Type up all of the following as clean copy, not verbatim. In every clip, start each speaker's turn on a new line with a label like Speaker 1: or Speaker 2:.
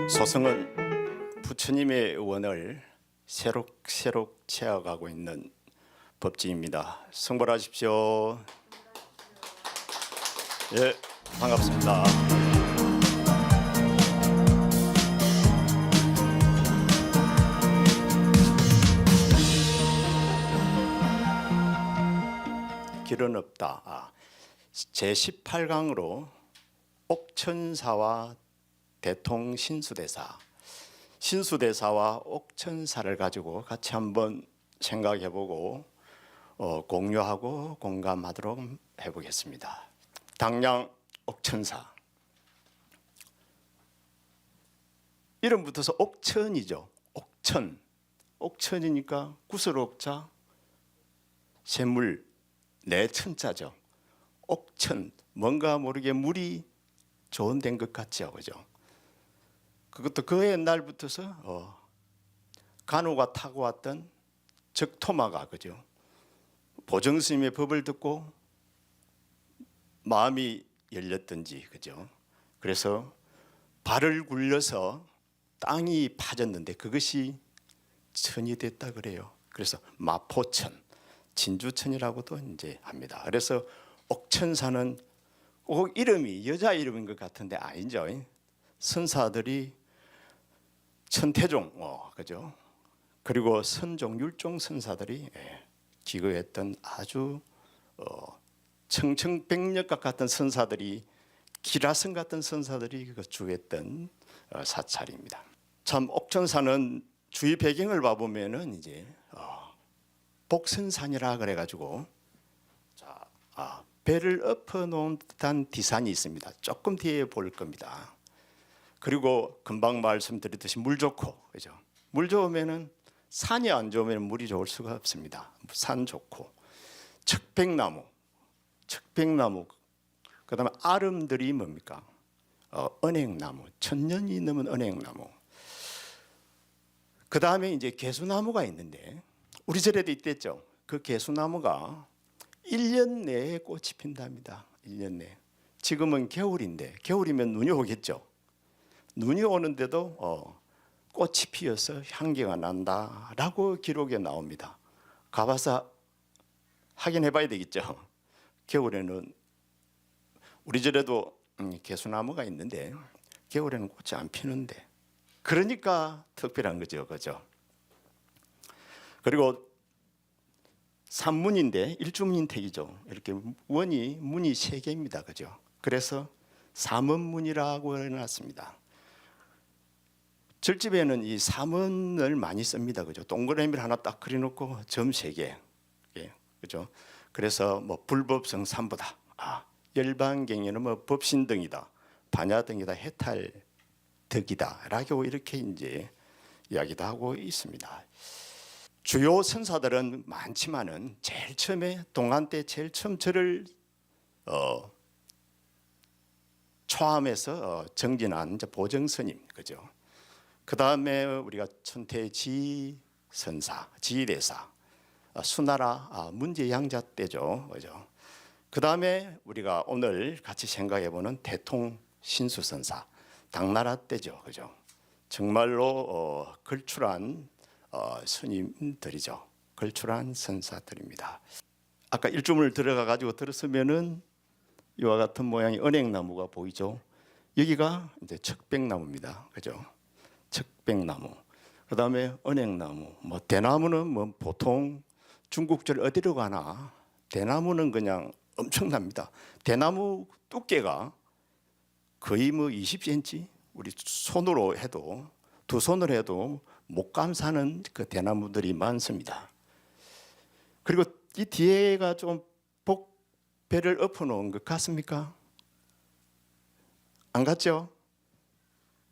Speaker 1: 소승은 부처님의 원을 새록새록 채워가고 있는 법지입니다. 승벌하십시오. 예, 반갑습니다. 길은 없다. 제18강으로 옥천사와 대통신수대사, 신수대사와 옥천사를 가지고 같이 한번 생각해보고 공유하고 공감하도록 해보겠습니다. 당량 옥천사, 이름부터서 옥천이죠. 옥천, 옥천이니까 구슬옥자, 샘물, 내천자죠. 옥천, 뭔가 모르게 물이 좋은 데인 것 같죠, 그죠? 그것도 그 옛날부터서 간호가 타고 왔던 적토마가, 그죠? 보정스님의 법을 듣고 마음이 열렸든지, 그죠? 그래서 발을 굴려서 땅이 파졌는데 그것이 천이 됐다 그래요. 그래서 마포천, 진주천이라고도 이제 합니다. 그래서 옥천사는 꼭 이름이 여자 이름인 것 같은데 아니죠. 선사들이 천태종, 그죠? 그리고 선종, 율종 선사들이 기거했던 아주 청청백력과 같은 선사들이, 기라성 같은 선사들이 주했던 사찰입니다. 참 옥천사는 주위 배경을 봐보면은 이제 복선산이라 그래가지고 배를 엎어놓은 듯한 디산이 있습니다. 조금 뒤에 볼 겁니다. 그리고 금방 말씀드렸듯이 물 좋고, 그죠? 물 좋으면은 산이 안 좋으면 물이 좋을 수가 없습니다. 산 좋고, 척백나무, 그다음에 아름들이 뭡니까? 은행나무, 1000년이 넘은 은행나무. 그다음에 이제 개수나무가 있는데 우리 절에도 있댔죠. 그 개수나무가 1년 내에 꽃이 핀답니다. 1년 내에. 지금은 겨울인데, 겨울이면 눈이 오겠죠. 눈이 오는데도 꽃이 피어서 향기가 난다라고 기록에 나옵니다. 가봐서 확인해 봐야 되겠죠. 겨울에는 우리 절에도 개수나무가 있는데 겨울에는 꽃이 안 피는데, 그러니까 특별한 거죠, 그죠? 그리고 삼문인데 일주문인택이죠. 이렇게 문이 3개입니다, 그죠? 그래서 삼원문이라고 해놨습니다. 절집에는 이 삼원을 많이 씁니다, 그죠? 동그라미를 하나 딱 그려놓고 점 3개, 그죠? 그래서 뭐 불법성 삼보다, 열반경에는 뭐 법신등이다, 반야등이다, 해탈덕이다라고 이렇게 이제 이야기도 하고 있습니다. 주요 선사들은 많지만은 제일 처음에 동안 때 제일 처음 절을 초함해서 정진한 보정스님, 그죠? 그 다음에 우리가 천태지 선사, 지대사, 수나라 문제양자 때죠, 그죠? 그 다음에 우리가 오늘 같이 생각해보는 대통 신수선사, 당나라 때죠, 그죠? 정말로 걸출한 스님들이죠. 걸출한 선사들입니다. 아까 일주문을 들어가 가지고 들었으면은 이와 같은 모양의 은행나무가 보이죠. 여기가 이제 척백나무입니다, 그죠? 척백나무. 그다음에 은행나무. 뭐 대나무는 뭐 보통 중국절 어디로 가나 대나무는 그냥 엄청납니다. 대나무 두께가 거의 뭐 20cm, 우리 손으로 해도, 두 손으로 해도 못 감싸는 그 대나무들이 많습니다. 그리고 이 뒤에가 좀 배를 엎어놓은 것 같습니까? 안 같죠?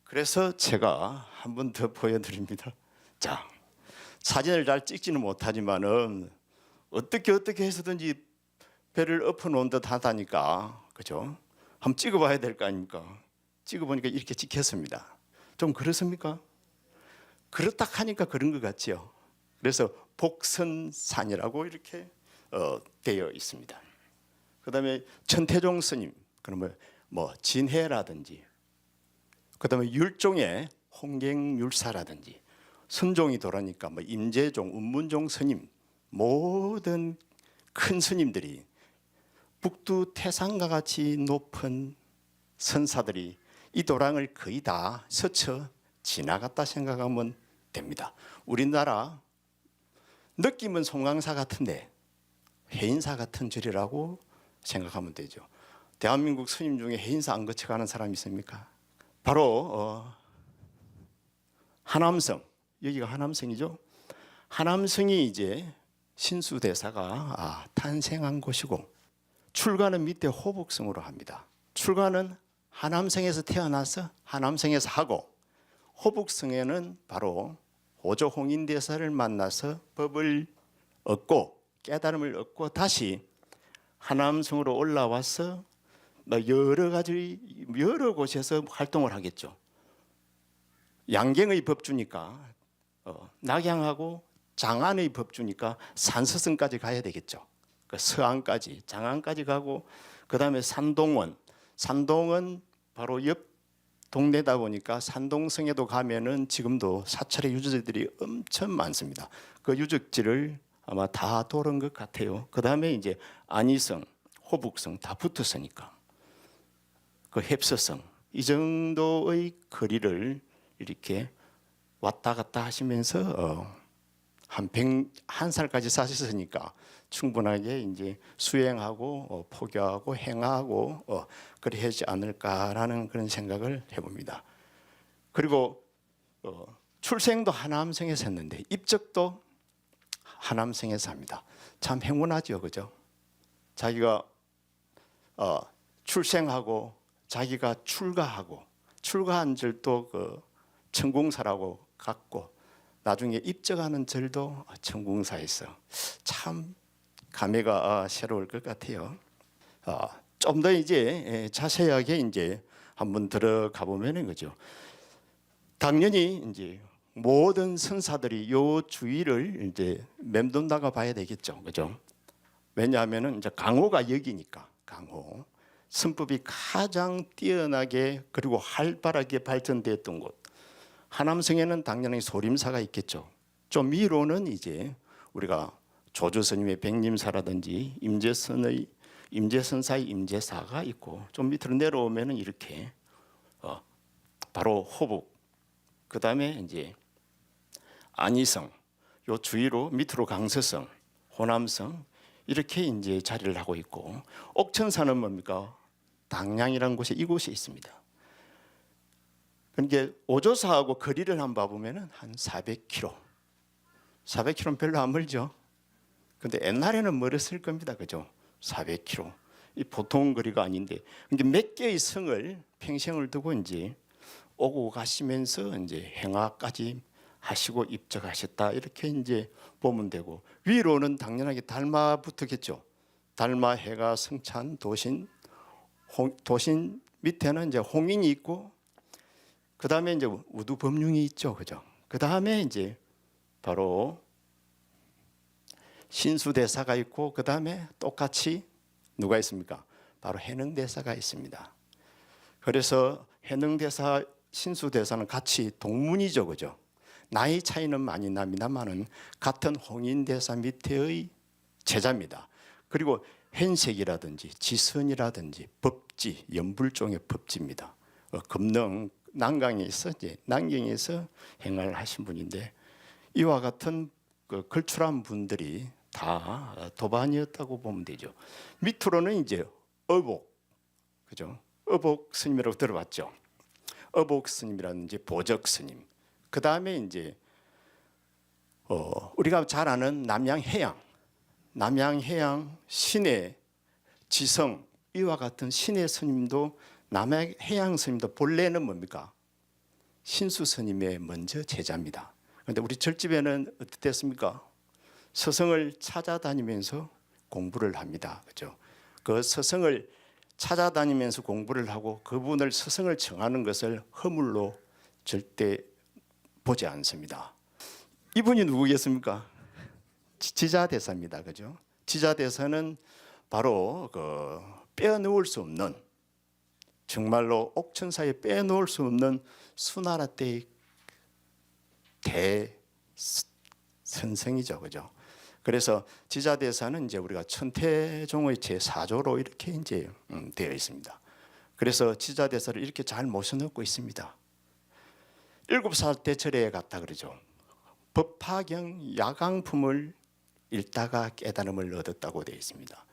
Speaker 1: 그래서 제가 한 번 더 보여드립니다. 자, 사진을 잘 찍지는 못하지만은 어떻게 해서든지 배를 엎어놓은 듯 하다니까, 그죠? 한번 찍어봐야 될 거 아닙니까? 찍어보니까 이렇게 찍혔습니다. 좀 그렇습니까? 그렇다 하니까 그런 것 같지요. 그래서 복선산이라고 이렇게 되어 있습니다. 그다음에 천태종 스님, 그러면 뭐 진해라든지, 그다음에 율종의 홍갱률사라든지 선종이 돌아니까 뭐 임재종, 운문종 스님 모든 큰 스님들이 북두 태산과 같이 높은 선사들이 이 도랑을 거의 다 스쳐 지나갔다 생각하면 됩니다. 우리나라 느낌은 송강사 같은데 해인사 같은 절이라고 생각하면 되죠. 대한민국 스님 중에 해인사 안 거쳐가는 사람이 있습니까? 바로 하남성, 여기가 하남성이죠. 하남성이 이제 신수대사가 탄생한 곳이고 출가는 밑에 호북성으로 합니다. 출가는 하남성에서 태어나서 하남성에서 하고 호북성에는 바로 호조 홍인대사를 만나서 법을 얻고 깨달음을 얻고 다시 하남성으로 올라와서 여러 곳에서 활동을 하겠죠. 양갱의 법주니까 낙양하고 장안의 법주니까 산서성까지 가야 되겠죠. 그 서안까지 장안까지 가고 그다음에 산동원 바로 옆 동네다 보니까 산동성에도 가면은 지금도 사찰의 유적지들이 엄청 많습니다. 그 유적지를 아마 다 돌은 것 같아요. 그다음에 이제 안희성, 호북성 다 붙었으니까 그 heb서성 이 정도의 거리를 이렇게 왔다 갔다 하시면서 한 101살까지 사셨으니까 충분하게 이제 수행하고 포교하고 행하고 그래 하지 않을까라는 그런 생각을 해봅니다. 그리고 출생도 하남성에서 했는데 입적도 하남성에서 합니다. 참 행운하죠, 그죠? 자기가 출생하고 자기가 출가한 절도 그 천궁사라고 갖고 나중에 입적하는 절도 천궁사에서 참 감회가 새로울 것 같아요. 좀 더 이제 자세하게 이제 한번 들어가 보면은 그죠. 당연히 이제 모든 선사들이 요 주위를 이제 맴돈다가 봐야 되겠죠, 그죠? 왜냐하면은 이제 강호가 여기니까 강호 선법이 가장 뛰어나게 그리고 활발하게 발전됐던 곳. 하남성에는 당연히 소림사가 있겠죠. 좀 위로는 이제 우리가 조조스님의 백림사라든지 임재선사의 임재사가 있고 좀 밑으로 내려오면은 이렇게 바로 호북, 그 다음에 이제 안희성, 요 주위로 밑으로 강서성, 호남성 이렇게 이제 자리를 하고 있고 옥천사는 뭡니까? 당양이라는 곳에 이곳에 있습니다. 그러니까 오조사하고 거리를 한번 봐보면은 한 400km. 400km는 별로 안 멀죠. 근데 옛날에는 멀었을 겁니다. 그죠? 400km. 이 보통 거리가 아닌데. 그러니까 몇 개의 성을 평생을 두고 이제 오고 가시면서 이제 행하까지 하시고 입적하셨다. 이렇게 이제 보면 되고. 위로는 당연하게 달마 붙었겠죠. 달마, 해가, 성찬, 도신, 도신 밑에는 이제 홍인이 있고 그 다음에 이제 우두법륜이 있죠, 그죠? 그 다음에 이제 바로 신수대사가 있고 그 다음에 똑같이 누가 있습니까? 바로 해능대사가 있습니다. 그래서 해능대사, 신수대사는 같이 동문이죠, 그죠? 나이 차이는 많이 납니다만은 같은 홍인대사 밑에의 제자입니다. 그리고 hen색이라든지 지선이라든지 법지, 연불종의 법지입니다. 금능 난강에서 이제 난경에서 행을 하신 분인데 이와 같은 그 걸출한 분들이 다 도반이었다고 보면 되죠. 밑으로는 이제 어복, 그죠? 어복 스님이라고 들어봤죠. 어복 스님이라든지 보적 스님. 그 다음에 이제 우리가 잘 아는 남양해양 신의 지성 이와 같은 신의 스님도 남양해양 스님도 본래는 뭡니까? 신수 스님의 먼저 제자입니다. 그런데 우리 절집에는 어떻습니까? 서성을 찾아다니면서 공부를 합니다. 그죠? 그 서성을 찾아다니면서 공부를 하고 그분을 서성을 정하는 것을 허물로 절대 보지 않습니다. 이분이 누구겠습니까? 지자대사입니다. 그죠? 지자대사는 바로 그 빼놓을 수 없는 정말로 옥천사에 빼놓을 수 없는 수나라 때의 대선생이죠, 그죠? 그래서 지자대사는 이제 우리가 천태종의 제4조로 이렇게 이제 되어 있습니다. 그래서 지자대사를 이렇게 잘 모셔놓고 있습니다. 7살 때 절에 갔다 그러죠. 법화경 야광품을 읽다가 깨달음을 얻었다고 되어 있습니다.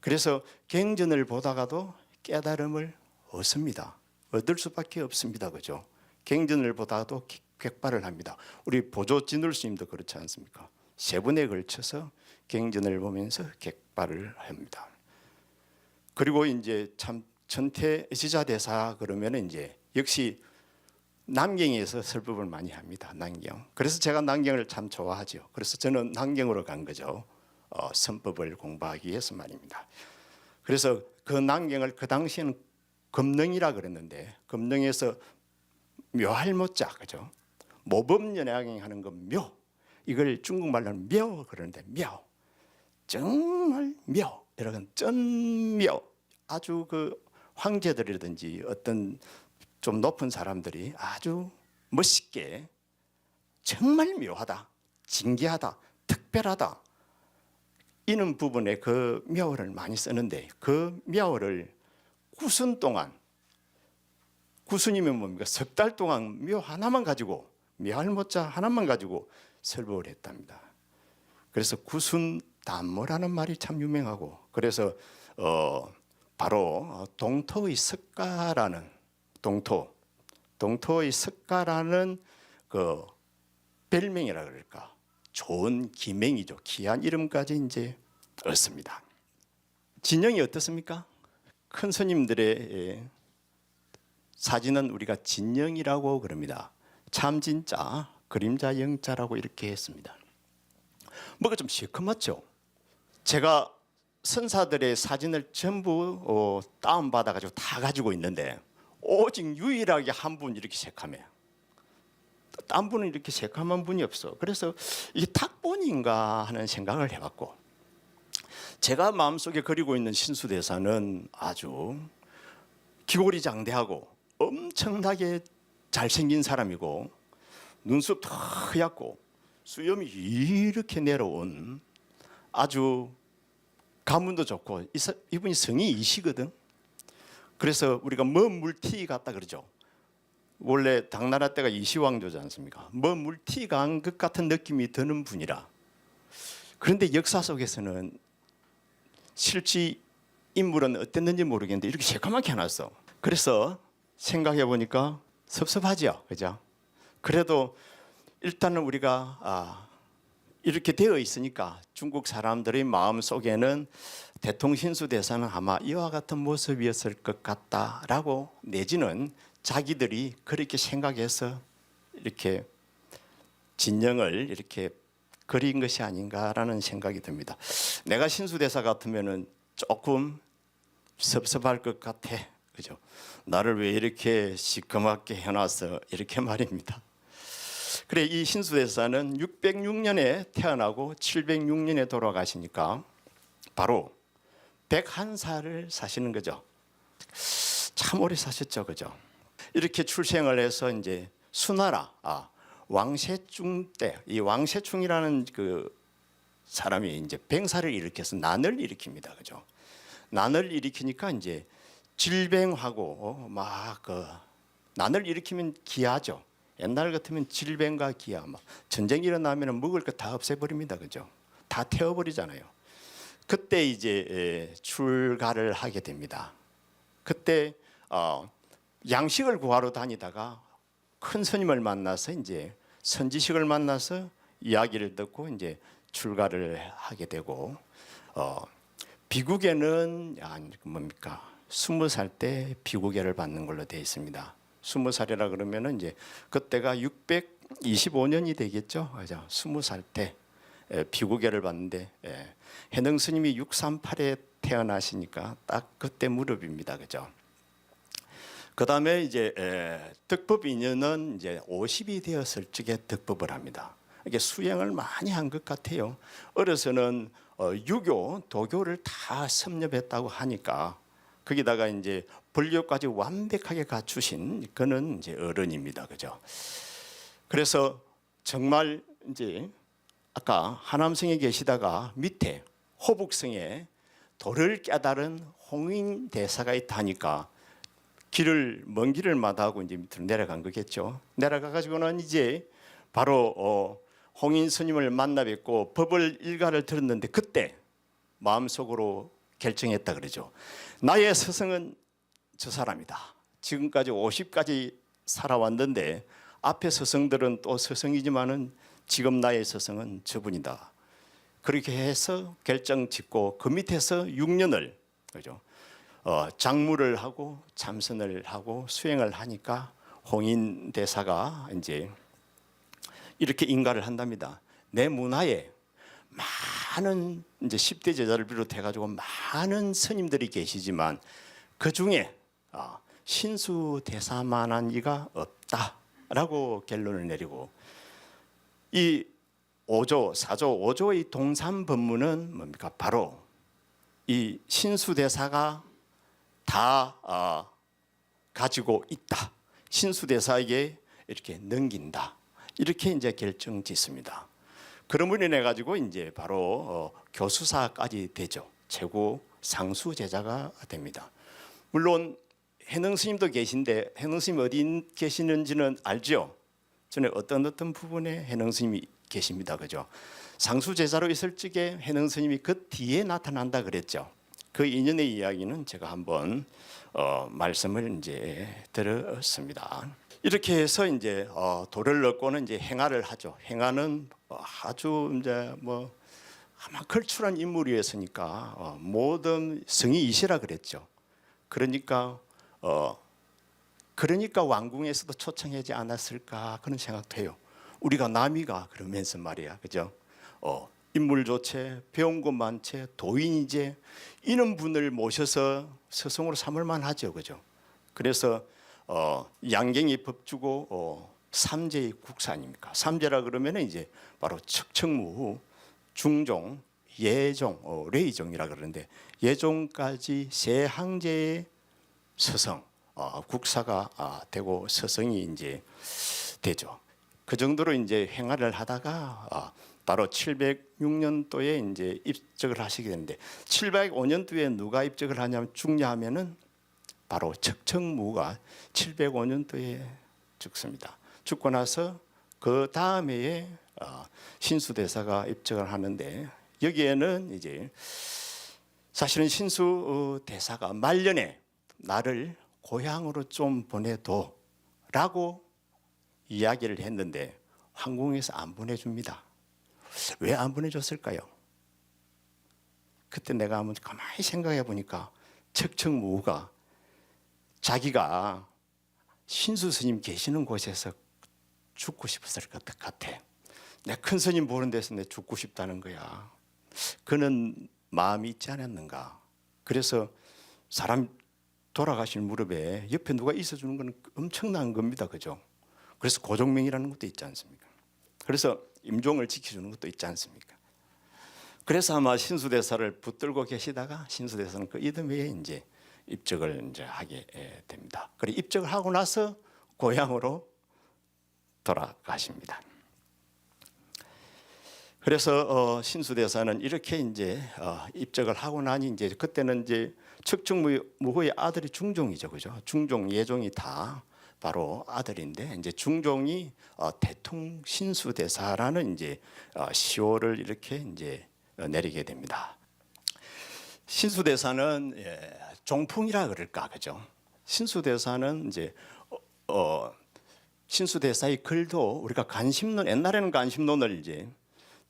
Speaker 1: 그래서 경전을 보다가도 깨달음을 얻습니다. 얻을 수밖에 없습니다, 그죠? 경전을 보다가도 객발을 합니다. 우리 보조 진울스님도 그렇지 않습니까? 3번에 걸쳐서 경전을 보면서 객발을 합니다. 그리고 이제 참 천태 지자대사 그러면 이제 역시 남경에서 설법을 많이 합니다. 남경. 그래서 제가 남경을 참 좋아하죠. 그래서 저는 남경으로 간 거죠. 선법을 공부하기 위해서 말입니다. 그래서 그 남경을 그 당시에는 금능이라 그랬는데 금능에서 묘할 모자 그죠? 모범연양행 하는 거 묘. 이걸 중국말로는 묘 그러는데 묘. 정말 묘. 여러분 쩐묘. 아주 그 황제들이라든지 어떤 좀 높은 사람들이 아주 멋있게 정말 묘하다, 진기하다, 특별하다 이런 부분에 그 묘를 많이 쓰는데 그 묘를 구순 동안 구순이면 뭡니까? 석 달 동안 묘 하나만 가지고 묘할 모자 하나만 가지고 설법을 했답니다. 그래서 구순단모라는 말이 참 유명하고 그래서 바로 동토의 석가라는 동토의 석가라는 그 별명이라 그럴까 좋은 기명이죠. 귀한 이름까지 이제 얻습니다. 진영이 어떻습니까? 큰 스님들의 사진은 우리가 진영이라고 그럽니다. 참진자, 그림자 영자라고 이렇게 했습니다. 뭐가 좀 시커멓죠? 제가 선사들의 사진을 전부 다운받아가지고 다 가지고 있는데 오직 유일하게 한 분 이렇게 새카매요. 딴 분은 이렇게 새카만 분이 없어. 그래서 이게 탁본인가 하는 생각을 해봤고 제가 마음속에 그리고 있는 신수대사는 아주 기골이 장대하고 엄청나게 잘생긴 사람이고 눈썹 하얗고 수염이 이렇게 내려온 아주 가문도 좋고 이분이 성이 이시거든. 그래서 우리가 먼 물티 같다 그러죠. 원래 당나라 때가 이시왕조지 않습니까? 먼 물티 간 것 같은 느낌이 드는 분이라. 그런데 역사 속에서는 실제 인물은 어땠는지 모르겠는데 이렇게 새까맣게 해놨어. 그래서 생각해 보니까 섭섭하죠, 그죠? 그래도 일단은 우리가 이렇게 되어 있으니까 중국 사람들의 마음 속에는 대통신수 대사는 아마 이와 같은 모습이었을 것 같다라고 내지는 자기들이 그렇게 생각해서 이렇게 진영을 이렇게 그린 것이 아닌가라는 생각이 듭니다. 내가 신수대사 같으면은 조금 섭섭할 것 같아, 그죠? 나를 왜 이렇게 시커멓게 해놨어 이렇게 말입니다. 그래 이 신수대사는 606년에 태어나고 706년에 돌아가시니까 바로 101살을 사시는 거죠. 참 오래 사셨죠, 그죠? 이렇게 출생을 해서 이제 수나라 왕세충 때 이 왕세충이라는 그 사람이 이제 병사를 일으켜서 난을 일으킵니다, 그죠? 난을 일으키니까 이제 질병하고 막 그 난을 일으키면 기아죠. 옛날 같으면 질병과 기아, 막 전쟁이 일어나면 먹을 거 다 없애버립니다, 그죠? 다 태워버리잖아요. 그때 이제 출가를 하게 됩니다. 그때 양식을 구하러 다니다가 큰 스님을 만나서 이제 선지식을 만나서 이야기를 듣고 이제 출가를 하게 되고 비구계는 뭡니까? 20살 때 비구계를 받는 걸로 되어 있습니다. 20살이라 그러면은 이제 그때가 625년이 되겠죠. 그죠? 20살 때 비구계를 받는데 해능 스님이 638에 태어나시니까 딱 그때 무렵입니다. 그죠? 그다음에 이제 득법 인연은 이제 50이 되었을 적에 득법을 합니다. 이게 수행을 많이 한 것 같아요. 어려서는 유교, 도교를 다 섭렵했다고 하니까 거기다가 이제 불교까지 완벽하게 갖추신 그는 이제 어른입니다, 그죠? 그래서 정말 이제 아까 하남성에 계시다가 밑에 호북성에 도를 깨달은 홍인 대사가 있다니까 먼 길을 마다하고 이제 밑으로 내려간 거겠죠. 내려가 가지고는 이제 바로 홍인 스님을 만나 뵙고 법을 일가를 들었는데 그때 마음속으로 결정했다 그러죠. 나의 스승은 저 사람이다. 지금까지 50까지 살아왔는데 앞에 스승들은 또 스승이지만은 지금 나의 스승은 저분이다. 그렇게 해서 결정 짓고 그 밑에서 6년을 그죠. 장무를 하고 참선을 하고 수행을 하니까 홍인 대사가 이제 이렇게 인가를 한답니다. 내 문화에 많은 이제 10대 제자를 비롯해 가지고 많은 스님들이 계시지만 그 중에 신수 대사만한 이가 없다라고 결론을 내리고 이 5조, 4조, 5조의 동산 법문은 뭡니까? 바로 이 신수 대사가 다 가지고 있다. 신수 대사에게 이렇게 넘긴다. 이렇게 이제 결정 짓습니다. 그런 인해 가지고 이제 바로 교수사까지 되죠. 최고 상수 제자가 됩니다. 물론 해능 스님도 계신데 해능 스님 어디 계시는지는 알죠. 전에 어떤 부분에 해능 스님이 계십니다. 그죠? 상수 제자로 있을 적에 해능 스님이 그 뒤에 나타난다 그랬죠. 그 인연의 이야기는 제가 한번 말씀을 이제 들었습니다. 이렇게 해서 이제 도를 얻고는 이제 행하를 하죠. 행하는 아주 이제 뭐 아마 걸출한 인물이었으니까 모든 성의이시라 그랬죠. 그러니까 왕궁에서도 초청하지 않았을까 그런 생각도 해요. 우리가 남이가 그러면서 말이야, 그죠? 인물 좋체, 배운 것 많체, 도인이제 이런 분을 모셔서 스승으로 삼을 만하죠, 그죠? 그래서 양갱이 법주고 삼재의 국사 아닙니까? 삼재라 그러면 이제 바로 척척무, 중종, 예종, 레이종이라 그러는데 예종까지 세 항제의 스승, 국사가 되고 스승이 이제 되죠. 그 정도로 이제 행하를 하다가 바로 706년도에 이제 입적을 하시게 되는데 705년도에 누가 입적을 하냐면 죽냐면은 바로 척척무가 705년도에 죽습니다. 죽고 나서 그 다음 해에 신수대사가 입적을 하는데 여기에는 이제 사실은 신수대사가 말년에 나를 고향으로 좀 보내도라고 이야기를 했는데 황궁에서 안 보내줍니다. 왜 안 보내줬을까요? 그때 내가 한번 가만히 생각해 보니까 척척무가 자기가 신수 스님 계시는 곳에서 죽고 싶었을 것 같아. 내 큰 스님 보는 데서 내 죽고 싶다는 거야. 그는 마음이 있지 않았는가. 그래서 사람 돌아가신 무렵에 옆에 누가 있어주는 건 엄청난 겁니다. 그죠? 그래서 고종명이라는 것도 있지 않습니까? 그래서 임종을 지켜주는 것도 있지 않습니까? 그래서 아마 신수대사를 붙들고 계시다가 신수대사는 그 이듬해에 이제 입적을 이제 하게 됩니다. 그래 입적을 하고 나서 고향으로 돌아가십니다. 그래서 신수대사는 이렇게 이제 입적을 하고 나니 이제 그때는 이제 척척무의 아들이 중종이죠, 그죠? 중종, 예종이 다 바로 아들인데 이제 중종이 대통 신수대사라는 이제 시호를 이렇게 이제 내리게 됩니다. 신수대사는 종풍이라 그럴까, 그죠? 신수대사는 이제 신수대사의 글도 우리가 간심론 옛날에는 간심론을 이제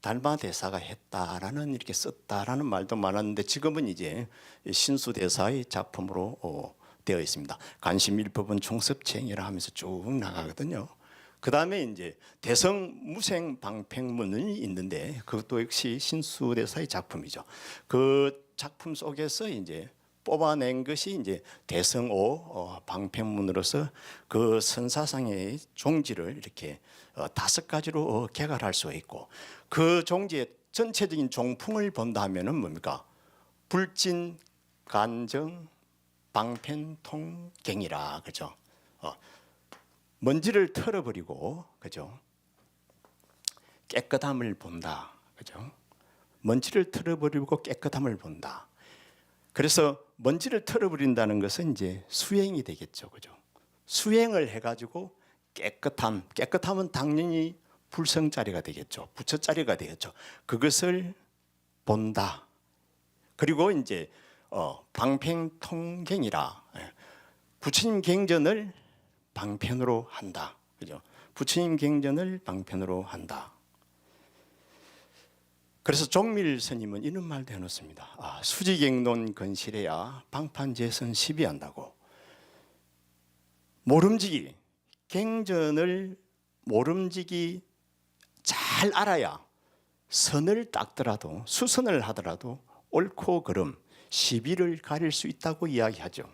Speaker 1: 달마대사가 했다라는 이렇게 썼다라는 말도 많았는데 지금은 이제 신수대사의 작품으로 되어 있습니다. 간심일법은 총섭체행이라 하면서 쭉 나가거든요. 그 다음에 이제 대성무생방팽문이 있는데 그것도 역시 신수대사의 작품이죠. 그 작품 속에서 이제 뽑아낸 것이 이제 대성오 방팽문으로서 그 선사상의 종지를 이렇게 5가지로 개괄할 수 있고 그 종지의 전체적인 종풍을 본다면은 뭡니까? 불진, 간정, 방편통갱이라 그죠? 먼지를 털어버리고 그죠? 깨끗함을 본다. 그죠? 먼지를 털어버리고 깨끗함을 본다. 그래서 먼지를 털어버린다는 것은 이제 수행이 되겠죠. 그죠? 수행을 해가지고 깨끗함은 당연히 불성자리가 되겠죠. 부처자리가 되겠죠. 그것을 본다. 그리고 이제 방팽통갱이라, 부처님 갱전을 방편으로 한다. 그죠? 부처님 갱전을 방편으로 한다. 그래서 종밀 스님은 이런 말도 해놓습니다. 수지갱론 건실해야 방판재선 시비한다고. 모름지기, 갱전을 모름지기 잘 알아야 선을 닦더라도, 수선을 하더라도 옳고 그름, 시비를 가릴 수 있다고 이야기하죠.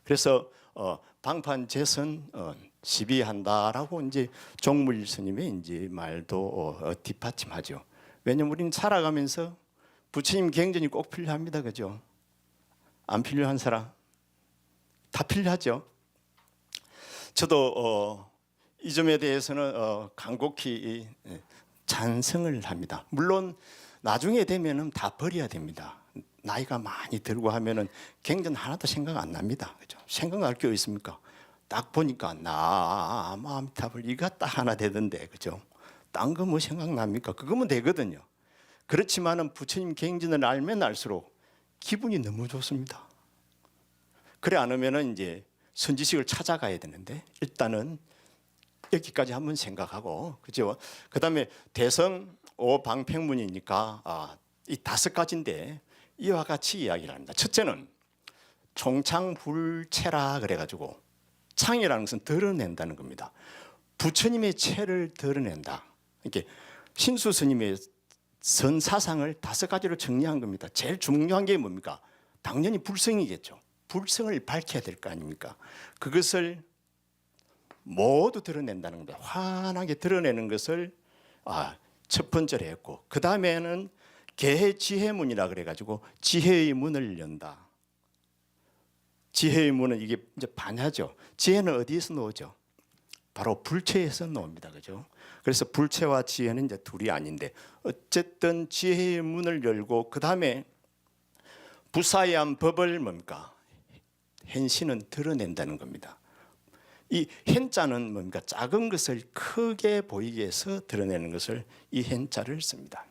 Speaker 1: 그래서 방판재선 시비한다라고 이제 종물 스님의 이제 말도 뒷받침하죠. 왜냐면 우리는 살아가면서 부처님 갱전이 꼭 필요합니다. 그죠? 안 필요한 사람? 다 필요하죠. 저도 이 점에 대해서는 간곡히 찬성을 합니다. 물론 나중에 되면은 다 버려야 됩니다. 나이가 많이 들고 하면은 갱전 하나도 생각 안 납니다. 그죠? 생각날 게 있습니까? 딱 보니까 나마미타불 이가 딱 하나 되던데, 그죠? 딴 거 뭐 생각납니까? 그거면 되거든요. 그렇지만은 부처님 갱전을 알면 알수록 기분이 너무 좋습니다. 그래 않으면은 이제 선지식을 찾아가야 되는데 일단은 여기까지 한번 생각하고, 그죠? 그다음에 대성 오방팽문이니까 이 5가지인데 이와 같이 이야기를 합니다. 첫째는 총창불체라 그래가지고, 창이라는 것은 드러낸다는 겁니다. 부처님의 체를 드러낸다. 이렇게 신수 스님의 선사상을 5가지로 정리한 겁니다. 제일 중요한 게 뭡니까? 당연히 불성이겠죠. 불성을 밝혀야 될 거 아닙니까? 그것을 모두 드러낸다는 겁니다. 환하게 드러내는 것을 첫 번째로 했고, 그 다음에는 개지혜문이라 그래가지고 지혜의 문을 연다. 지혜의 문은 이게 이제 반야죠. 지혜는 어디에서 나오죠? 바로 불체에서 나옵니다. 그죠? 그래서 불체와 지혜는 이제 둘이 아닌데, 어쨌든 지혜의 문을 열고, 그 다음에 부사의한 법을 뭡니까? 현신은 드러낸다는 겁니다. 이 현자는 뭡니까? 작은 것을 크게 보이게 해서 드러내는 것을 이 현자를 씁니다.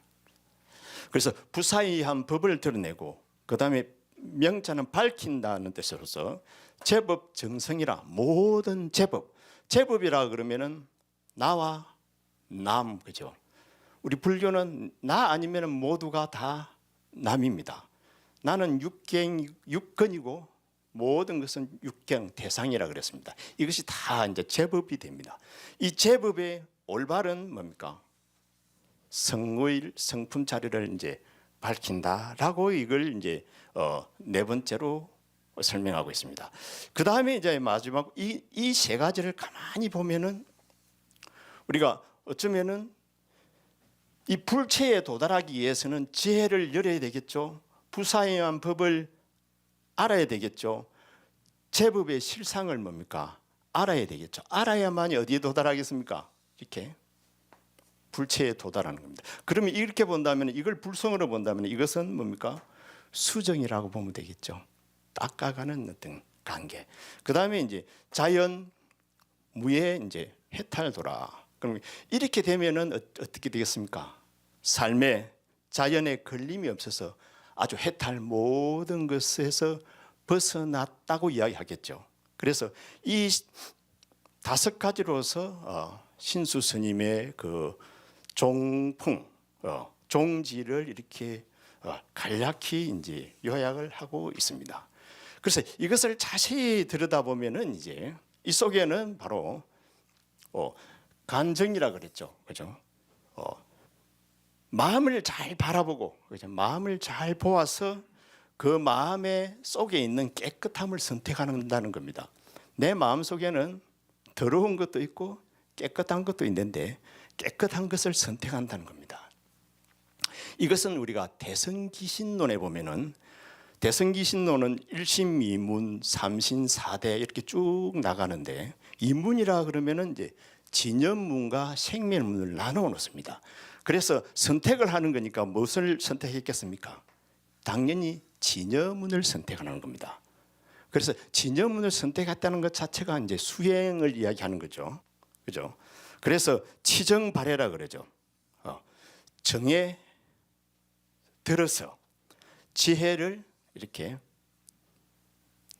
Speaker 1: 그래서 부사의한 법을 드러내고, 그 다음에 명자는 밝힌다는 뜻으로서 제법 정성이라, 모든 제법이라 그러면은 나와 남, 그죠? 우리 불교는 나 아니면은 모두가 다 남입니다. 나는 육견이고 모든 것은 육경 대상이라 그랬습니다. 이것이 다 이제 제법이 됩니다. 이 제법의 올바른 뭡니까? 성의 성품 자리를 이제 밝힌다라고 이걸 이제 네 번째로 설명하고 있습니다. 그 다음에 이제 마지막 이 세 가지를 가만히 보면은 우리가 어쩌면은 이 불체에 도달하기 위해서는 지혜를 열어야 되겠죠. 부사의한 법을 알아야 되겠죠. 제법의 실상을 뭡니까? 알아야 되겠죠. 알아야만이 어디에 도달하겠습니까? 이렇게 불체에 도달하는 겁니다. 그러면 이렇게 본다면, 이걸 불성으로 본다면 이것은 뭡니까? 수정이라고 보면 되겠죠. 닦아가는 어떤 관계. 그 다음에 이제 자연 무에 이제 해탈도라. 그럼 이렇게 되면은 어떻게 되겠습니까? 삶에 자연에 걸림이 없어서 아주 해탈 모든 것에서 벗어났다고 이야기하겠죠. 그래서 이 5가지로서 신수 스님의 그 종풍, 종지를 이렇게 간략히 이제 요약을 하고 있습니다. 그래서 이것을 자세히 들여다보면은 이제 이 속에는 바로 간정이라 그랬죠, 그죠? 마음을 잘 바라보고, 그죠? 마음을 잘 보아서 그 마음의 속에 있는 깨끗함을 선택한다는 겁니다. 내 마음 속에는 더러운 것도 있고 깨끗한 것도 있는데 깨끗한 것을 선택한다는 겁니다. 이것은 우리가 대성기신론에 보면은, 대성기신론은 1심, 2문, 3신, 4대 이렇게 쭉 나가는데, 2문이라 그러면은 이제 진여문과 생멸문을 나누어 놓습니다. 그래서 선택을 하는 거니까 무엇을 선택했겠습니까? 당연히 진여문을 선택하는 겁니다. 그래서 진여문을 선택했다는 것 자체가 이제 수행을 이야기하는 거죠. 그죠? 그래서 치정발해라 그러죠. 정에 들어서 지혜를 이렇게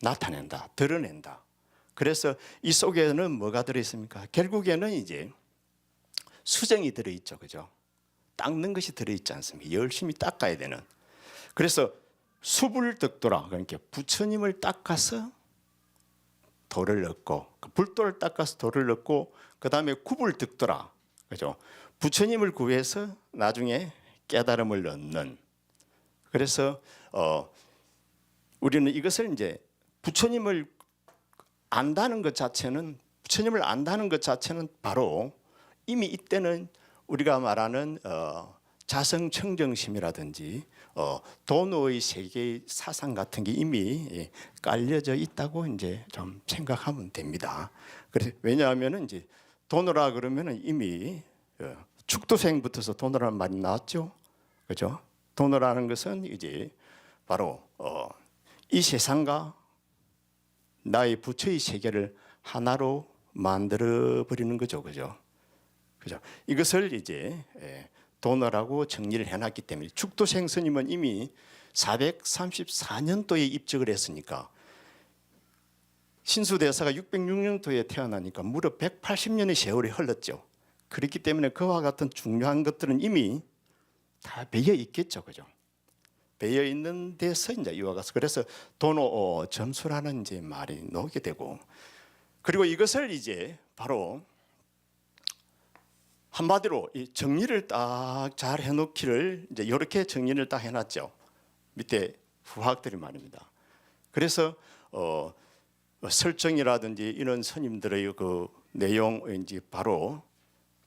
Speaker 1: 나타낸다, 드러낸다. 그래서 이 속에는 뭐가 들어있습니까? 결국에는 이제 수정이 들어있죠, 그죠? 닦는 것이 들어있지 않습니까? 열심히 닦아야 되는. 그래서 수불득도라, 그러니까 부처님을 닦아서 도를 얻고, 불도를 닦아서 도를 얻고, 그 다음에 구불득도라, 그죠? 부처님을 구해서 나중에 깨달음을 얻는. 그래서 우리는 이것을 이제 부처님을 안다는 것 자체는, 부처님을 안다는 것 자체는 바로 이미 이때는 우리가 말하는 자성청정심이라든지 도노의 세계의 사상 같은 게 이미 깔려져 있다고 이제 좀 생각하면 됩니다. 그래서 왜냐하면은 이제 도노라 그러면은 이미 축도생부터서 도노라는 말이 나왔죠, 그렇죠? 도노라는 것은 이제 바로 이 세상과 나의 부처의 세계를 하나로 만들어 버리는 거죠, 그죠? 그죠? 이것을 이제 도노라고 정리를 해놨기 때문에 축도생 스님은 이미 434년도에 입적을 했으니까 신수대사가 606년도에 태어나니까 무려 180년의 세월이 흘렀죠. 그렇기 때문에 그와 같은 중요한 것들은 이미 다 배어 있겠죠, 그죠? 배어 있는 데서 이제 이와 같이 그래서 도노 점수라는 이제 말이 나오게 되고, 그리고 이것을 이제 바로 한마디로 이 정리를 딱 잘 해놓기를 이제 이렇게 정리를 딱 해놨죠. 밑에 후학들이 말입니다. 그래서 설정이라든지 이런 스님들의 그 내용인지 바로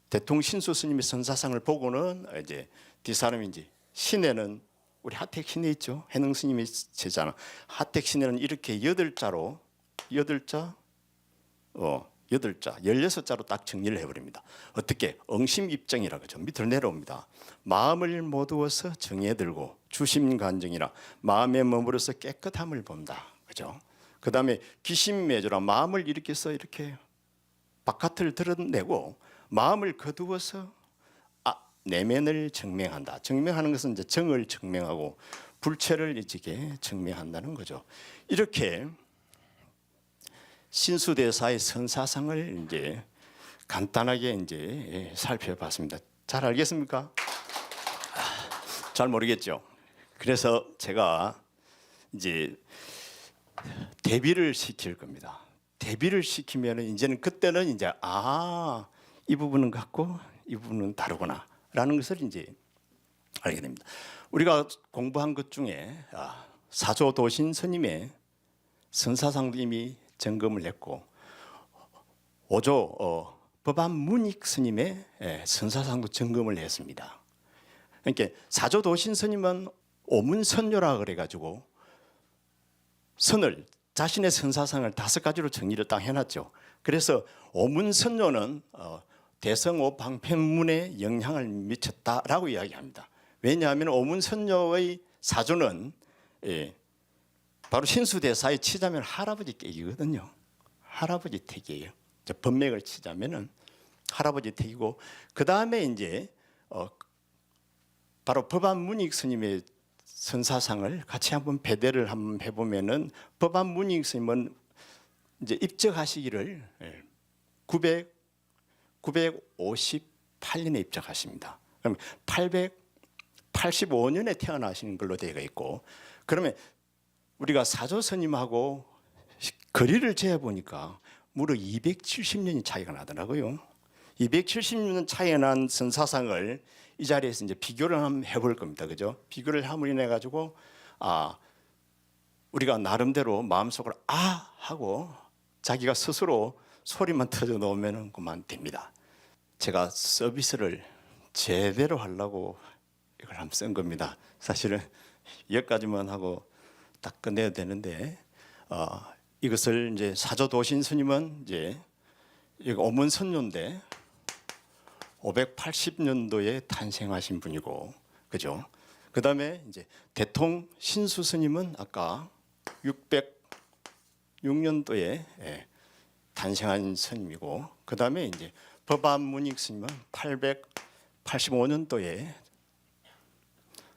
Speaker 1: 대통신수 스님의 선사상을 보고는 이제 뒷사람인지 신에는 우리 하택 신에 있죠. 해능 스님이 제자나 하택 신에는 이렇게 8자로 8자 16자로 딱 정리를 해버립니다. 어떻게? 엉심입정이라 그러죠. 밑으로 내려옵니다. 마음을 모두어서 정에 들고 주심간정이라 마음에 머물러서 깨끗함을 본다. 그죠? 그 다음에 기심매조라 마음을 일으켜서 이렇게 바깥을 드러내고 마음을 거두어서 내면을 증명한다. 증명하는 것은 이제 정을 증명하고 불체를 이제 증명한다는 거죠. 이렇게 신수대사의 선사상을 이제 간단하게 이제 살펴봤습니다. 잘 알겠습니까? 잘 모르겠죠. 그래서 제가 이제 대비를 시킬 겁니다. 대비를 시키면 이제는 그때는 이제 이 부분은 같고 이 부분은 다르구나라는 것을 이제 알게 됩니다. 우리가 공부한 것 중에 사조도신 스님의 선사상도 이미 점검을 했고, 오조 법안문익 스님의 선사상도 점검을 했습니다. 그러니까 사조도신 스님은 오문선녀라 그래가지고 선을 자신의 선사상을 5가지로 정리를 딱 해놨죠. 그래서 오문선녀는 대성오방편문에 영향을 미쳤다라고 이야기합니다. 왜냐하면 오문선녀의 사조는 바로 신수대사의 치자면 할아버지 댁이거든요. 할아버지 댁이에요. 법맥을 치자면은 할아버지 댁이고, 그 다음에 이제 바로 법안문익 스님의 선사상을 같이 한번 배대를 한번 해보면은 법안문익 스님은 이제 입적하시기를 958년에 입적하십니다. 그럼 885년에 태어나시는 걸로 되어 있고, 그러면 우리가 사조 스님하고 거리를 재어 보니까 무려 270년이 차이가 나더라고요. 270년 차이가 난 선사상을 이 자리에서 이제 비교를 한번 해볼 겁니다, 그죠? 비교를 함으로 인해 가지고 우리가 나름대로 마음속으로 하고 자기가 스스로 소리만 터져 놓으면 그만 됩니다. 제가 서비스를 제대로 하려고 이걸 한번 쓴 겁니다. 사실은 여기까지만 하고 딱 끝내야 되는데 이것을 이제 사조도신 스님은 이제 이거 오문선녀인데 580년도에 탄생하신 분이고, 그죠? 그다음에 이제 대통 신수 스님은 아까 606년도에 탄생한 스님이고, 그다음에 이제 법안문익 스님은 885년도에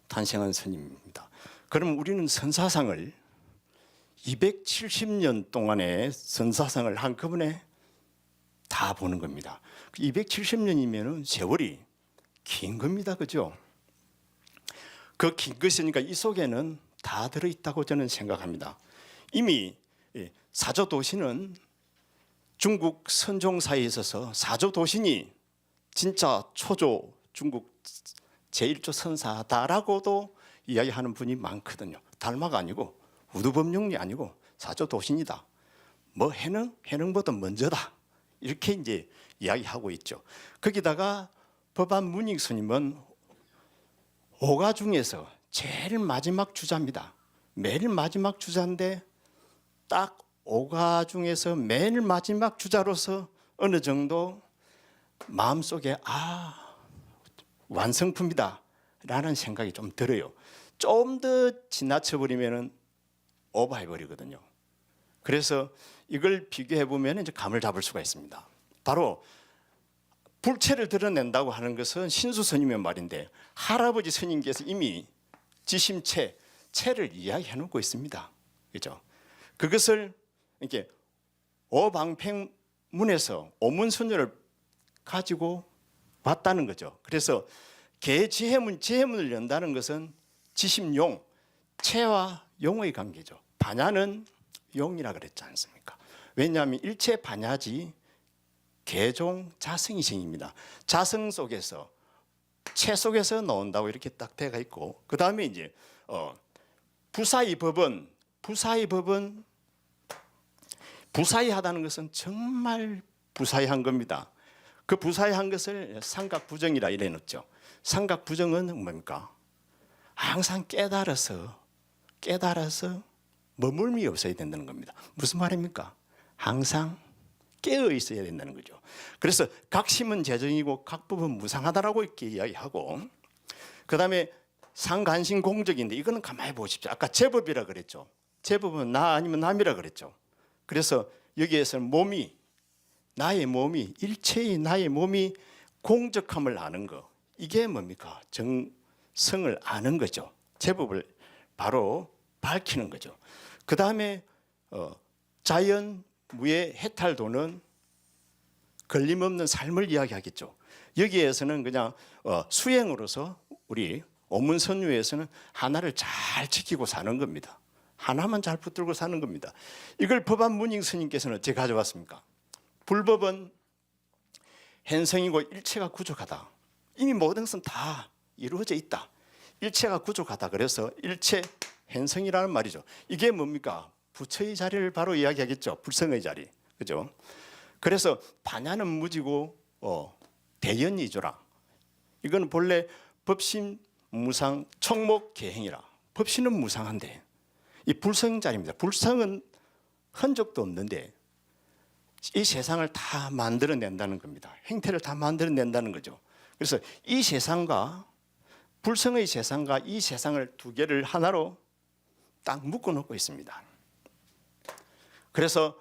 Speaker 1: 탄생한 스님입니다. 그럼 우리는 선사상을 270년 동안의 선사상을 한꺼번에 다 보는 겁니다. 270년이면은 세월이 긴 겁니다, 그죠? 그 긴 것이니까 이 속에는 다 들어 있다고 저는 생각합니다. 이미 사조도신은 중국 선종사에 있어서 사조도신이 진짜 초조 중국 제1조 선사다라고도 이야기하는 분이 많거든요. 달마가 아니고 우두법룡이 아니고 사조도신이다. 뭐 해능보다 먼저다. 이렇게 이제 이야기하고 있죠. 거기다가 법안문익 스님은 오가 중에서 제일 마지막 주자입니다. 매일 마지막 주자인데 딱 오가 중에서 맨 마지막 주자로서 어느 정도 마음속에 완성품이다 라는 생각이 좀 들어요. 좀 더 지나쳐 버리면은 오버해 버리거든요. 그래서 이걸 비교해 보면 이제 감을 잡을 수가 있습니다. 바로 불체를 드러낸다고 하는 것은 신수 스님의 말인데, 할아버지 스님께서 이미 지심체, 체를 이야기해 놓고 있습니다. 그죠? 그것을 이렇게 오방팽문에서 오문선녀를 가지고 왔다는 거죠. 그래서 개지혜문을 연다는 것은 지심용, 체와 용의 관계죠. 반야는 용이라 그랬지 않습니까? 왜냐하면 일체 반야지 개종 자성이생입니다. 자성 속에서 체 속에서 나온다고 이렇게 딱 되어 있고, 그 다음에 이제 부사의 법은 부사의하다는 것은 정말 부사의한 겁니다. 그 부사의한 것을 삼각부정이라 이래 놓죠. 삼각부정은 뭡니까? 항상 깨달아서 머물미 없어야 된다는 겁니다. 무슨 말입니까? 항상 깨어 있어야 된다는 거죠. 그래서 각심은 재정이고 각법은 무상하다라고 이렇게 이야기하고, 그 다음에 상간신 공적인데 이거는 가만히 보십시오. 아까 제법이라 그랬죠. 제법은 나 아니면 남이라 그랬죠. 그래서 여기에서는 나의 몸이 일체의 나의 몸이 공적함을 아는 거, 이게 뭡니까? 정성을 아는 거죠. 제법을 바로 밝히는 거죠. 그 다음에 자연 무의 해탈도는 걸림없는 삶을 이야기하겠죠. 여기에서는 그냥 수행으로서 우리 오문선유에서는 하나를 잘 지키고 사는 겁니다. 하나만 잘 붙들고 사는 겁니다. 이걸 법안문익 스님께서는 어떻게 가져왔습니까? 불법은 현성이고 일체가 구족하다. 이미 모든 것은 다 이루어져 있다. 일체가 구족하다. 그래서 일체 현성이라는 말이죠. 이게 뭡니까? 부처의 자리를 바로 이야기하겠죠. 불성의 자리. 그죠? 그래서 반야는 무지고 대연이조라. 이거는 본래 법신 무상 총목 개행이라. 법신은 무상한데 이 불성 자리입니다. 불성은 흔적도 없는데 이 세상을 다 만들어낸다는 겁니다. 행태를 다 만들어낸다는 거죠. 그래서 이 세상과 불성의 세상과 이 세상을 두 개를 하나로 딱 묶어놓고 있습니다. 그래서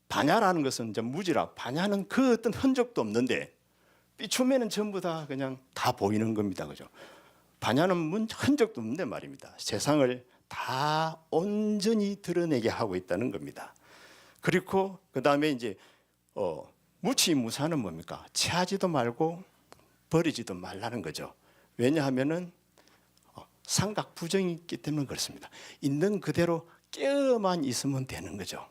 Speaker 1: 반야라는 것은 이제 무지라. 반야는 그 어떤 흔적도 없는데 삐춤에는 전부 다 그냥 다 보이는 겁니다. 그죠? 반야는 흔적도 없는데 말입니다. 세상을 다 온전히 드러내게 하고 있다는 겁니다. 그리고 그 다음에 이제 무치무사는 뭡니까? 취하지도 말고 버리지도 말라는 거죠. 왜냐하면은 삼각부정이 있기 때문에 그렇습니다. 있는 그대로 깨어만 있으면 되는 거죠.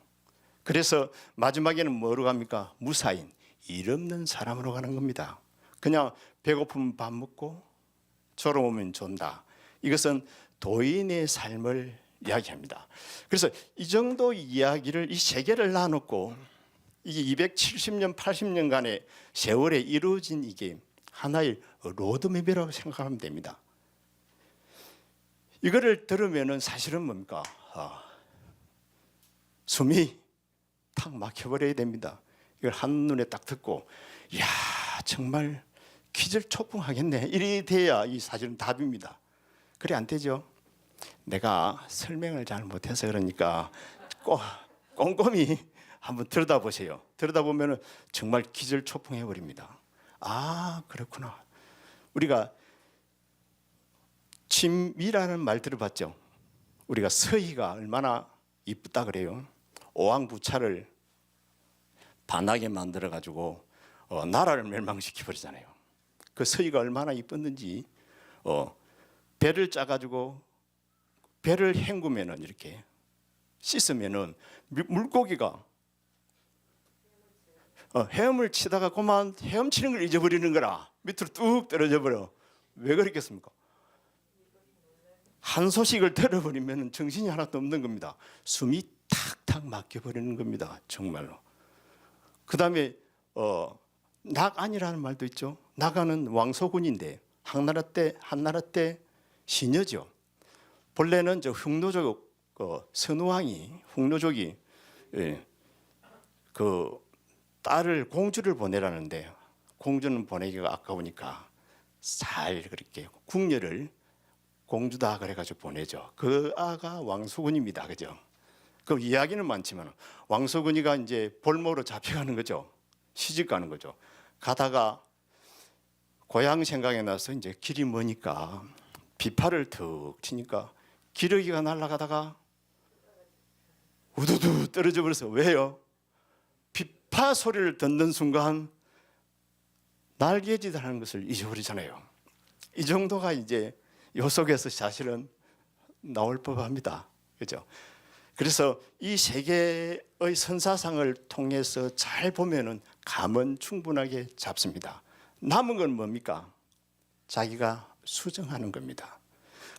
Speaker 1: 그래서 마지막에는 뭐로 갑니까? 무사인, 일 없는 사람으로 가는 겁니다. 그냥 배고프면 밥 먹고 졸음오면 존다. 이것은 도인의 삶을 이야기합니다. 그래서 이 정도 이야기를 이 세 개를 나눴고 이게 270년, 80년간의 세월에 이루어진 이게 하나의 로드맵이라고 생각하면 됩니다. 이거를 들으면은 사실은 뭡니까? 숨이 탁 막혀버려야 됩니다. 이걸 한눈에 딱 듣고, 이야, 정말 기절초풍하겠네. 이리 돼야 이 사실은 답입니다. 그래 안 되죠. 내가 설명을 잘 못해서 그러니까 꼭 꼼꼼히 한번 들여다보세요. 들여다보면 정말 기절초풍해 버립니다. 아 그렇구나. 우리가 침미라는 말 들어봤죠. 우리가 서희가 얼마나 이쁘다 그래요. 오왕부차를 반하게 만들어 가지고 나라를 멸망시켜 버리잖아요. 그 서희가 얼마나 이뻤는지 배를 짜 가지고 배를 헹구면은 이렇게 씻으면은 물고기가 헤엄을 치다가 그만 헤엄치는 걸 잊어버리는 거라 밑으로 뚝 떨어져 버려. 왜 그랬겠습니까? 한 소식을 들어버리면 정신이 하나도 없는 겁니다. 숨이 탁탁 막혀버리는 겁니다. 정말로. 그 다음에 낙안이라는 말도 있죠. 낙안은 왕소군인데 한나라 때 시녀죠. 본래는 저 흉노족 선우왕이 흉노족이 그 딸을 공주를 보내라는데 공주는 보내기가 아까우니까 잘 그렇게 궁녀를 공주다 그래가지고 보내죠. 그 아가 왕소군입니다. 그죠? 그 이야기는 많지만 왕소군이가 이제 볼모로 잡혀가는 거죠. 시집 가는 거죠. 가다가 고향 생각이 나서 이제 길이 머니까 비파를 툭 치니까 기러기가 날아가다가 우두두 떨어져 버려서 왜요? 비파 소리를 듣는 순간 날개짓하는 것을 잊어버리잖아요. 이 정도가 이제 요 속에서 사실은 나올 법합니다. 그죠? 그래서 이 세계의 선사상을 통해서 잘 보면은 감은 충분하게 잡습니다. 남은 건 뭡니까? 자기가 수정하는 겁니다.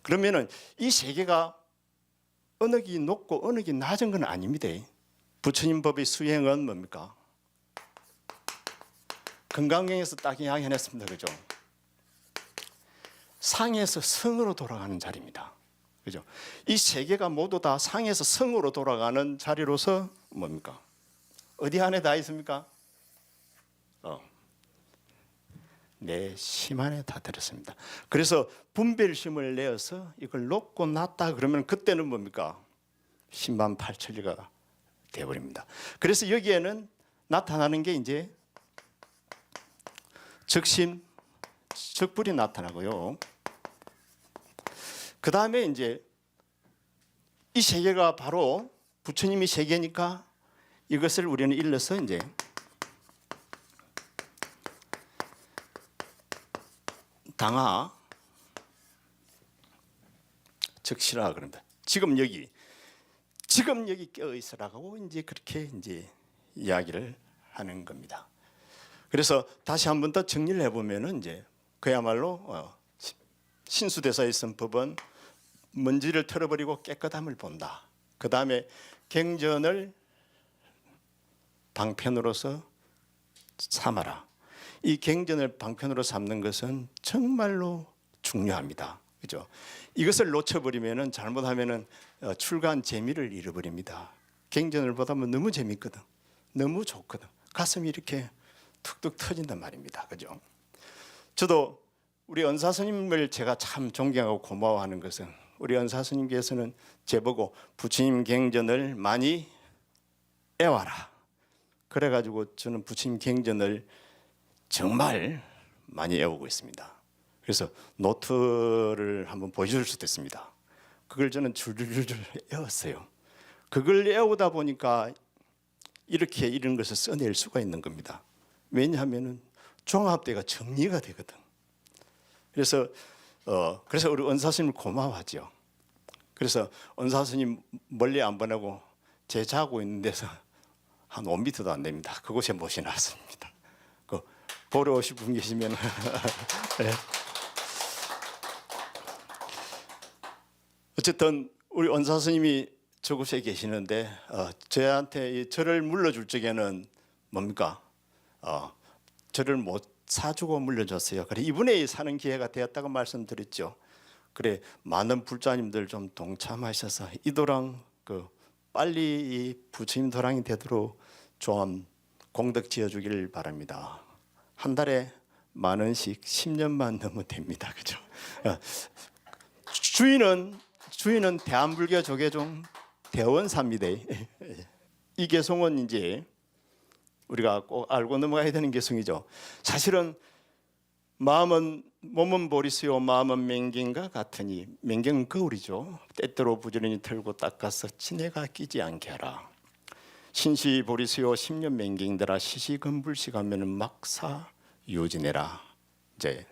Speaker 1: 그러면은 이 세계가 어느 게 높고 어느 게 낮은 건 아닙니다. 부처님 법의 수행은 뭡니까? 건강경에서 딱 이야기해냈습니다. 그죠? 상에서 성으로 돌아가는 자리입니다. 그죠? 이 세계가 모두 다 상에서 성으로 돌아가는 자리로서 뭡니까? 어디 안에 다 있습니까? 내 심 안에 다 들었습니다. 그래서 분별심을 내어서 이걸 놓고 놨다 그러면 그때는 뭡니까? 신반팔천리가 되어버립니다. 그래서 여기에는 나타나는 게 이제 적심, 적불이 나타나고요. 그 다음에 이제 이 세계가 바로 부처님이 세계니까 이것을 우리는 일러서 이제 당하 적시라 그럽니다. 지금 여기 깨어 있으라고 이제 그렇게 이제 이야기를 하는 겁니다. 그래서 다시 한 번 더 정리를 해보면은 이제 그야말로 신수대사에 쓴 법은 먼지를 털어버리고 깨끗함을 본다. 그 다음에 경전을 방편으로서 삼아라. 이 경전을 방편으로 삼는 것은 정말로 중요합니다. 그죠? 이것을 놓쳐버리면은 잘못하면은 출가한 재미를 잃어버립니다. 경전을 보다 보면 너무 재밌거든. 너무 좋거든. 가슴이 이렇게 툭툭 터진단 말입니다. 그죠? 저도 우리 은사 스님을 제가 참 존경하고 고마워하는 것은 우리 은사 스님께서는 제보고 부처님 경전을 많이 애와라. 그래가지고 저는 부처님 경전을 정말 많이 애우고 있습니다. 그래서 노트를 한번 보여줄 수도 있습니다. 그걸 저는 줄줄줄 애웠어요. 그걸 애우다 보니까 이렇게 이런 것을 써낼 수가 있는 겁니다. 왜냐하면은 종합대가 정리가 되거든. 그래서 우리 은사스님 고마워하죠. 그래서 은사스님 멀리 안 보내고 제 자고 있는 데서 한 5m도 안 됩니다. 그곳에 모셔놨습니다. 그 보러 오실 분 계시면 네. 어쨌든 우리 은사스님이 저곳에 계시는데 저한테 저를 물러줄 적에는 뭡니까? 저를 못 사주고 물려줬어요. 그래 이분에 사는 기회가 되었다고 말씀드렸죠. 그래 많은 불자님들 좀 동참하셔서 이 도랑 빨리 이 부처님 도랑이 되도록 좀 공덕 지어주길 바랍니다. 한 달에 만 원씩 10년만 넣으면 됩니다. 그죠? 주인은 대한불교 조계종 대원사입니다. 이 개송은 이제 우리가 꼭 알고 넘어가야 되는 개송이죠. 사실은 몸은 보리수요 마음은 맹경과 같으니, 맹경은 거울이죠. 때때로 부지런히 털고 닦아서 진해가 끼지 않게 하라. 신시 보리수요 10년 맹경이더라. 시시건불식하면은 막사 요지내라. 이제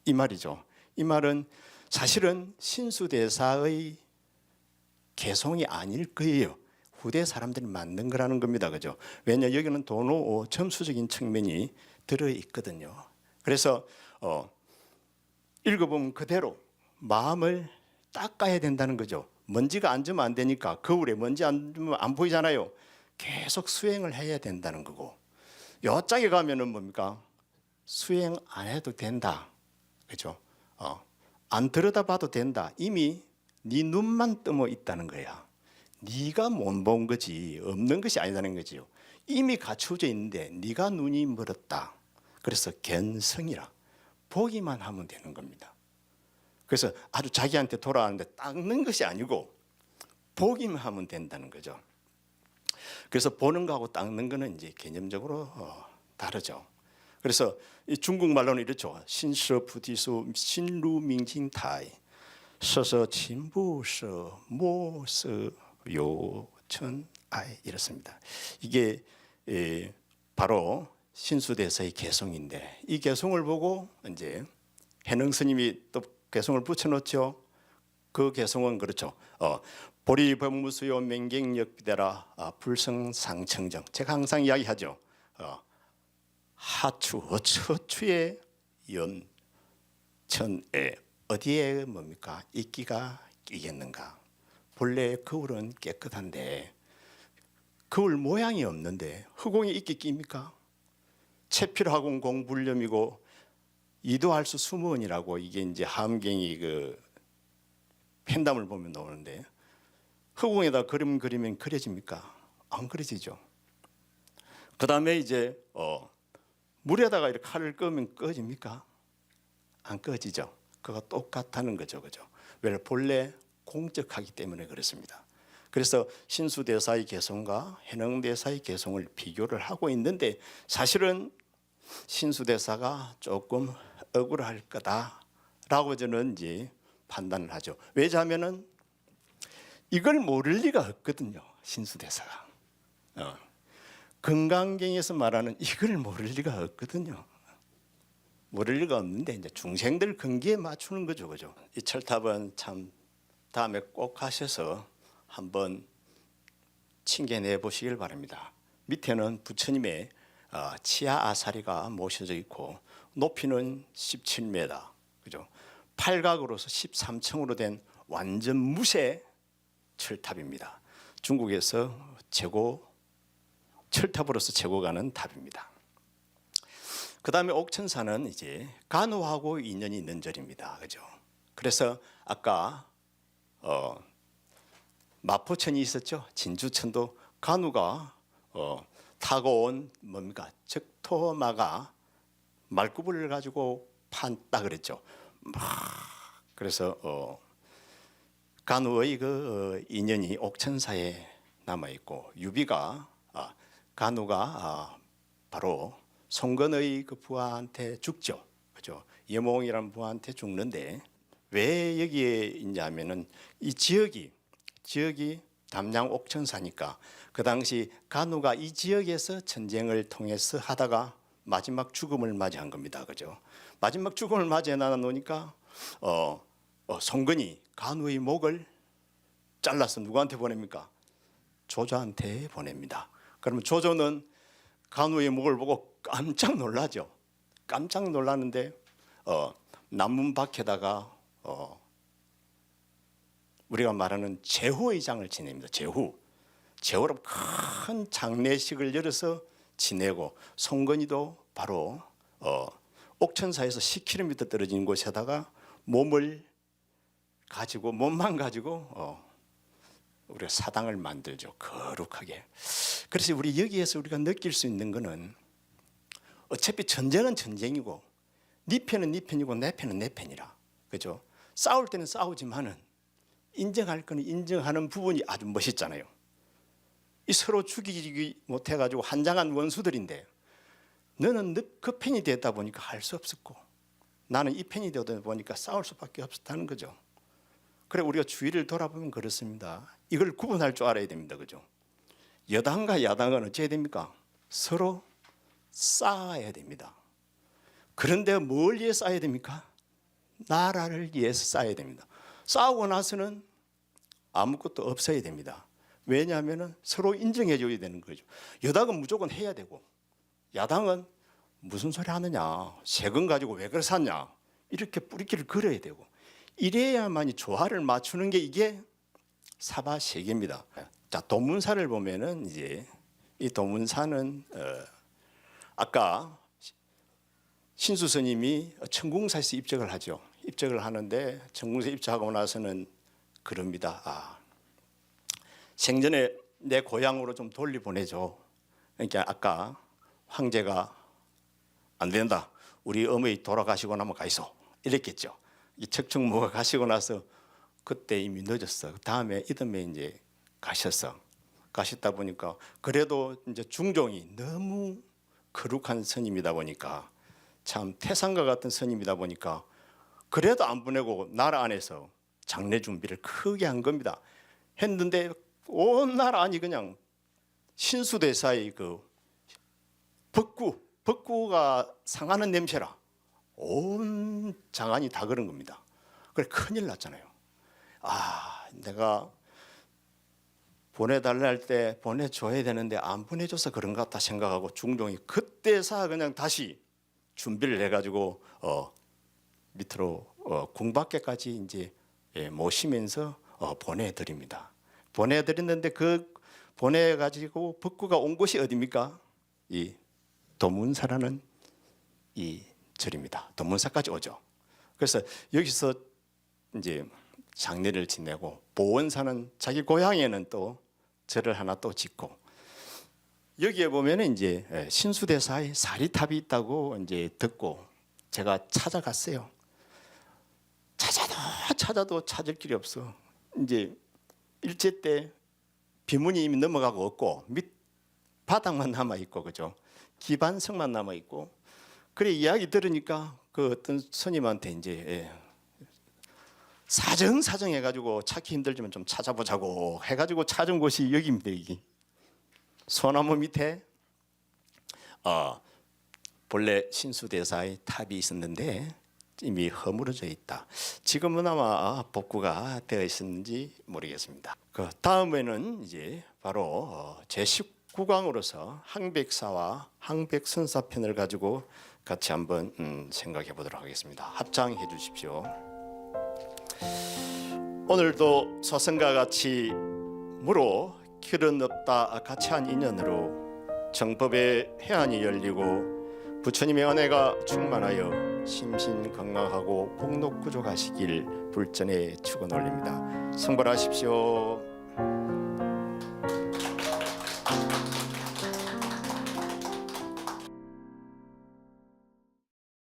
Speaker 1: 이 말이죠. 이 말은 사실은 신수대사의 개송이 아닐 거예요. 후대 사람들이 만든 거라는 겁니다. 그죠? 왜냐, 여기는 도노 점수적인 측면이 들어 있거든요. 그래서 읽어보면 그대로 마음을 닦아야 된다는 거죠. 먼지가 안 주면 안 되니까, 거울에 먼지 안 주면 안 보이잖아요. 계속 수행을 해야 된다는 거고, 요 짝에 가면은 뭡니까? 수행 안 해도 된다. 그죠? 안 들여다봐도 된다. 이미 네 눈만 뜨고 있다는 거야. 네가 못 본 거지, 없는 것이 아니라는 거지요. 이미 갖추어져 있는데 네가 눈이 멀었다. 그래서 견성이라, 보기만 하면 되는 겁니다. 그래서 아주 자기한테 돌아가는데 닦는 것이 아니고 보기만 하면 된다는 거죠. 그래서 보는 거하고 닦는 거는 이제 개념적으로 다르죠. 그래서 이 중국말로는 이렇죠. 신서 부디수 신루밍징타이 서서 진부서 모서 요천아이 이렇습니다. 이게 바로 신수대사의 개송인데, 이 개송을 보고 이제 해능 스님이 또 개송을 붙여놓죠. 그 개송은 그렇죠. 보리법무수요 맹경역비대라 불성상청정. 제가 항상 이야기하죠. 하추 어처추의 연천에 어디에 뭡니까? 이끼가 끼겠는가? 본래 거울은 깨끗한데 거울 모양이 없는데 허공에 이끼 낍니까? 채필하공 공불념이고 이도할수 수무원이라고, 이게 이제 함경이 그 펜담을 보면 나오는데, 허공에다 그림 그리면 그려집니까? 안 그려지죠. 그 다음에 이제 물에다가 이렇게 칼을 끄면 꺼집니까? 안 꺼지죠. 그거 똑같다는 거죠, 그죠? 왜? 본래 공적하기 때문에 그렇습니다. 그래서 신수대사의 개송과 해능대사의 개송을 비교를 하고 있는데, 사실은 신수대사가 조금 억울할 거다라고 저는 이제 판단을 하죠. 왜냐하면은 이걸 모를 리가 없거든요. 신수대사가 건강경에서 말하는 이걸 모를 리가 없거든요. 모를 리가 없는데 이제 중생들 근기에 맞추는 거죠, 그죠? 이 철탑은 참 다음에 꼭 가셔서 한번 챙겨내 보시길 바랍니다. 밑에는 부처님의 치아 아사리가 모셔져 있고, 높이는 17m, 그죠? 팔각으로서 13층으로 된 완전 무쇠 철탑입니다. 중국에서 최고 철탑으로서 최고가는 탑입니다. 그 다음에 옥천사는 이제 간우하고 인연이 있는 절입니다, 그죠? 그래서 아까 마포천이 있었죠. 진주천도 간우가 타고 온 뭡니까? 적토마가 말구불을 가지고 판다 그랬죠. 그래서 간우의 그 인연이 옥천사에 남아 있고, 유비가 간우가 바로 송건의 그 부하한테 죽죠, 그죠? 여몽이라는 부하한테 죽는데, 왜 여기에 있냐면은 이 지역이 담양 옥천사니까 그 당시 간우가 이 지역에서 전쟁을 통해서 하다가 마지막 죽음을 맞이한 겁니다, 그죠? 마지막 죽음을 맞이해 놓으니까 송건이 간우의 목을 잘라서 누구한테 보냅니까? 조조한테 보냅니다. 그러면 조조는 간우의 목을 보고 깜짝 놀라죠. 깜짝 놀랐는데 남문 밖에다가 우리가 말하는 제후의장을 지냅니다. 제후로 큰 장례식을 열어서 지내고, 송건이도 바로 옥천사에서 10km 떨어진 곳에다가 몸만 가지고 우리가 사당을 만들죠, 거룩하게. 그래서 우리 여기에서 우리가 느낄 수 있는 것은, 어차피 전쟁은 전쟁이고 네 편은 네 편이고 내 편은 내 편이라. 그죠? 싸울 때는 싸우지만은 인정할 거는 인정하는 부분이 아주 멋있잖아요. 이 서로 죽이지 못해가지고 한장한 원수들인데 너는 그 편이 되다 보니까 할 수 없었고 나는 이 편이 되다 보니까 싸울 수밖에 없었다는 거죠. 그래 우리가 주위를 돌아보면 그렇습니다. 이걸 구분할 줄 알아야 됩니다. 그죠? 여당과 야당은 어찌해야 됩니까? 서로 쌓아야 됩니다. 그런데 뭘 위해 쌓아야 됩니까? 나라를 위해서 쌓아야 됩니다. 싸우고 나서는 아무것도 없어야 됩니다. 왜냐하면 서로 인정해 줘야 되는 거죠. 여당은 무조건 해야 되고 야당은 무슨 소리 하느냐, 세금 가지고 왜 그래 샀냐 이렇게 뿌리끼를 걸어야 되고 이래야만이 조화를 맞추는 게 이게 사바세계입니다. 자, 도문사를 보면은 이제 이 도문사는 아까 신수 스님이 천궁사에서 입적을 하죠. 입적을 하는데 천궁사에 입적하고 나서는 그럽니다. 생전에 내 고향으로 좀 돌려보내줘. 그러니까 아까 황제가 안 된다. 우리 어머니 돌아가시고 나면 가이소. 이랬겠죠. 이 척척무가 가시고 나서 그때 이미 늦었어. 다음에 이듬해 이제 가셨어. 가셨다 보니까 그래도 이제 중종이 너무 거룩한 스님이다 보니까 참 태상과 같은 스님이다 보니까 그래도 안 보내고 나라 안에서 장례 준비를 크게 한 겁니다. 했는데 온 나라 안이 그냥 신수대사의 그 벚구가 상하는 냄새라 온 장안이 다 그런 겁니다. 그래 큰일 났잖아요. 내가 보내달라 할 때 보내줘야 되는데 안 보내줘서 그런 것 같다 생각하고 중종이 그때서 그냥 다시 준비를 해가지고 밑으로 궁 밖에까지 이제 모시면서 보내드립니다. 보내드렸는데 그 보내가지고 벚구가 온 곳이 어디입니까? 이 도문사라는 이 절입니다. 도문사까지 오죠. 그래서 여기서 이제 장례를 지내고 보원사는 자기 고향에는 또 절을 하나 또 짓고 여기에 보면은 이제 신수대사의 사리탑이 있다고 이제 듣고 제가 찾아갔어요. 찾아도 찾을 길이 없어. 이제 일제 때 비문이 이미 넘어가고 없고 밑 바닥만 남아 있고 그죠? 기반석만 남아 있고 그래 이야기 들으니까 그 어떤 스님한테 이제 사정 해가지고 찾기 힘들지만 좀 찾아보자고 해가지고 찾은 곳이 여기입니다. 여기 소나무 밑에 본래 신수대사의 탑이 있었는데 이미 허물어져 있다. 지금은 아마 복구가 되어 있었는지 모르겠습니다. 그 다음에는 이제 바로 제19강으로서 항백사와 항백선사편을 가지고 같이 한번 생각해 보도록 하겠습니다. 합장해 주십시오. 오늘도 서성과 같이 무로 길은 없다 가치한 인연으로 정법의 해안이 열리고 부처님의 은혜가 충만하여 심신 건강하고 복록구족하시길 불전에 축원 올립니다. 성불하십시오.